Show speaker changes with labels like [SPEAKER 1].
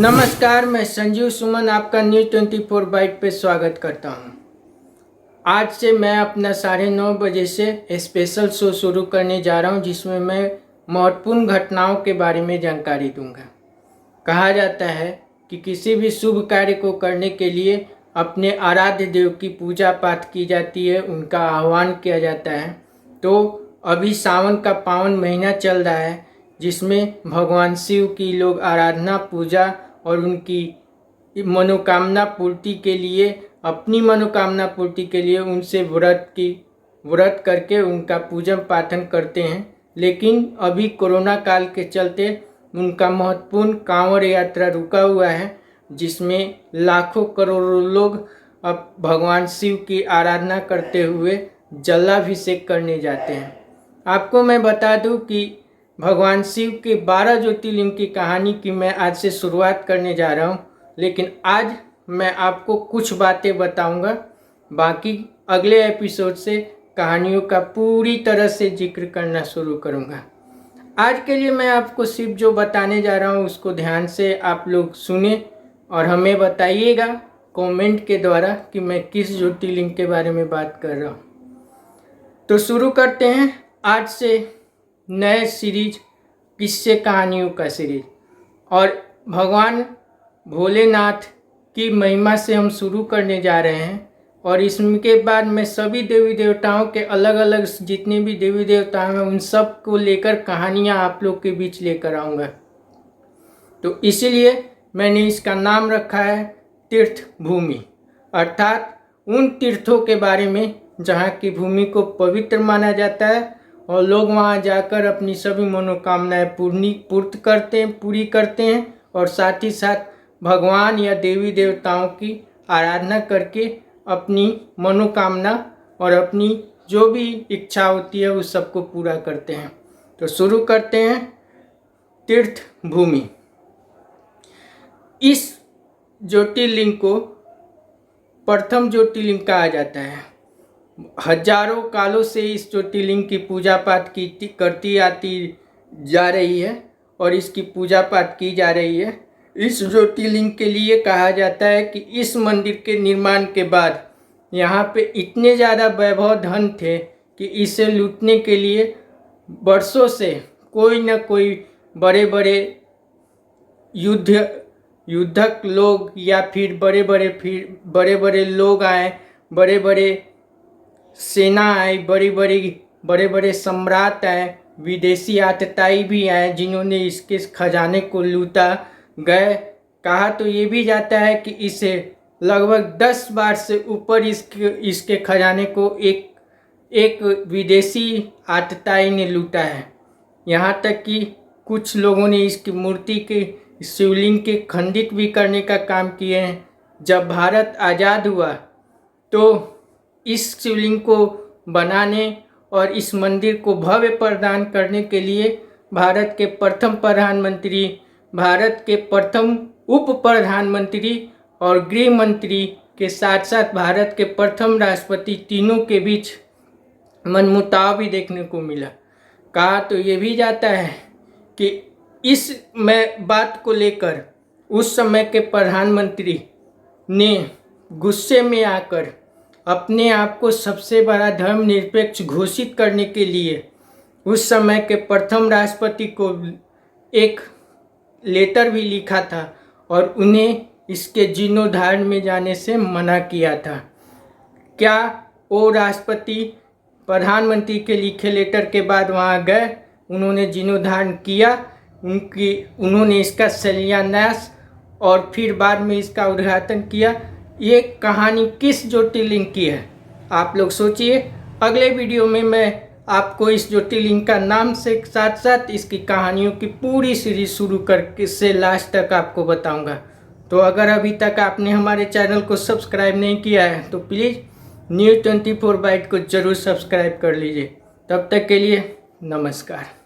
[SPEAKER 1] नमस्कार, मैं संजीव सुमन आपका न्यूज़ 24 बाइट पे स्वागत करता हूँ। आज से मैं अपना 9:30 बजे से स्पेशल शो शुरू करने जा रहा हूँ, जिसमें मैं महत्वपूर्ण घटनाओं के बारे में जानकारी दूंगा। कहा जाता है कि किसी भी शुभ कार्य को करने के लिए अपने आराध्य देव की पूजा पाठ की जाती है, उनका आह्वान किया जाता है। तो अभी सावन का पावन महीना चल रहा है, जिसमें भगवान शिव की लोग आराधना पूजा और उनकी मनोकामना पूर्ति के लिए, अपनी मनोकामना पूर्ति के लिए उनसे व्रत करके उनका पूजन पाठन करते हैं। लेकिन अभी कोरोना काल के चलते उनका महत्वपूर्ण कांवड़ यात्रा रुका हुआ है, जिसमें लाखों करोड़ों लोग अब भगवान शिव की आराधना करते हुए जलाभिषेक करने जाते हैं। आपको मैं बता दूं कि भगवान शिव के 12 ज्योतिर्लिंग की कहानी की मैं आज से शुरुआत करने जा रहा हूं, लेकिन आज मैं आपको कुछ बातें बताऊंगा। बाकी अगले एपिसोड से कहानियों का पूरी तरह से जिक्र करना शुरू करूंगा। आज के लिए मैं आपको सिर्फ जो बताने जा रहा हूं उसको ध्यान से आप लोग सुने और हमें बताइएगा कमेंट के द्वारा कि मैं किस ज्योतिर्लिंग के बारे में बात कर रहा हूं। तो शुरू करते हैं आज से नए सीरीज, किस्से कहानियों का सीरीज, और भगवान भोलेनाथ की महिमा से हम शुरू करने जा रहे हैं। और इसके बाद मैं सभी देवी देवताओं के अलग अलग जितने भी देवी देवता हैं उन सब को लेकर कहानियां आप लोग के बीच लेकर आऊँगा। तो इसीलिए मैंने इसका नाम रखा है तीर्थ भूमि, अर्थात उन तीर्थों के बारे में जहाँ की भूमि को पवित्र माना जाता है और लोग वहाँ जाकर अपनी सभी मनोकामनाएं पूरी करते हैं और साथ ही साथ भगवान या देवी देवताओं की आराधना करके अपनी मनोकामना और अपनी जो भी इच्छा होती है उस सबको पूरा करते हैं। तो शुरू करते हैं तीर्थ भूमि। इस ज्योतिर्लिंग को प्रथम ज्योतिर्लिंग कहा जाता है। हजारों कालों से इस ज्योतिर्लिंग की पूजा पाठ करती आती जा रही है और इसकी पूजा पाठ की जा रही है। इस ज्योतिर्लिंग के लिए कहा जाता है कि इस मंदिर के निर्माण के बाद यहाँ पे इतने ज़्यादा वैभव धन थे कि इसे लूटने के लिए वर्षों से कोई न कोई बड़े युद्धक लोग या फिर बड़े बड़े लोग आए, बड़े बड़े सेना आई, बड़े बड़े सम्राट आए, विदेशी आतताई भी आए जिन्होंने इसके खजाने को लूटा गए। कहा तो ये भी जाता है कि इसे लगभग 10 बार से ऊपर इसके खजाने को एक विदेशी आतताई ने लूटा है। यहाँ तक कि कुछ लोगों ने इसकी मूर्ति के शिवलिंग के खंडित भी करने का काम किए हैं। जब भारत आज़ाद हुआ तो इस शिवलिंग को बनाने और इस मंदिर को भव्य प्रदान करने के लिए भारत के प्रथम प्रधानमंत्री, भारत के प्रथम उप प्रधानमंत्री और गृह मंत्री के साथ साथ भारत के प्रथम राष्ट्रपति, तीनों के बीच मनमुटाव भी देखने को मिला। कहा तो ये भी जाता है कि इस बात को लेकर उस समय के प्रधानमंत्री ने गुस्से में आकर अपने आप को सबसे बड़ा धर्मनिरपेक्ष घोषित करने के लिए उस समय के प्रथम राष्ट्रपति को एक लेटर भी लिखा था और उन्हें इसके जीर्णोद्धार में जाने से मना किया था। क्या वो राष्ट्रपति प्रधानमंत्री के लिखे लेटर के बाद वहाँ गए, उन्होंने जीर्णोद्धार किया, उन्होंने इसका शिलान्यास और फिर बाद में इसका उद्घाटन किया? ये कहानी किस ज्योतिर्लिंग की है आप लोग सोचिए। अगले वीडियो में मैं आपको इस ज्योतिर्लिंग का नाम से साथ साथ इसकी कहानियों की पूरी सीरीज शुरू करके से लास्ट तक आपको बताऊंगा। तो अगर अभी तक आपने हमारे चैनल को सब्सक्राइब नहीं किया है तो प्लीज़ न्यूज़ 24 बाइट को ज़रूर सब्सक्राइब कर लीजिए। तब तक के लिए नमस्कार।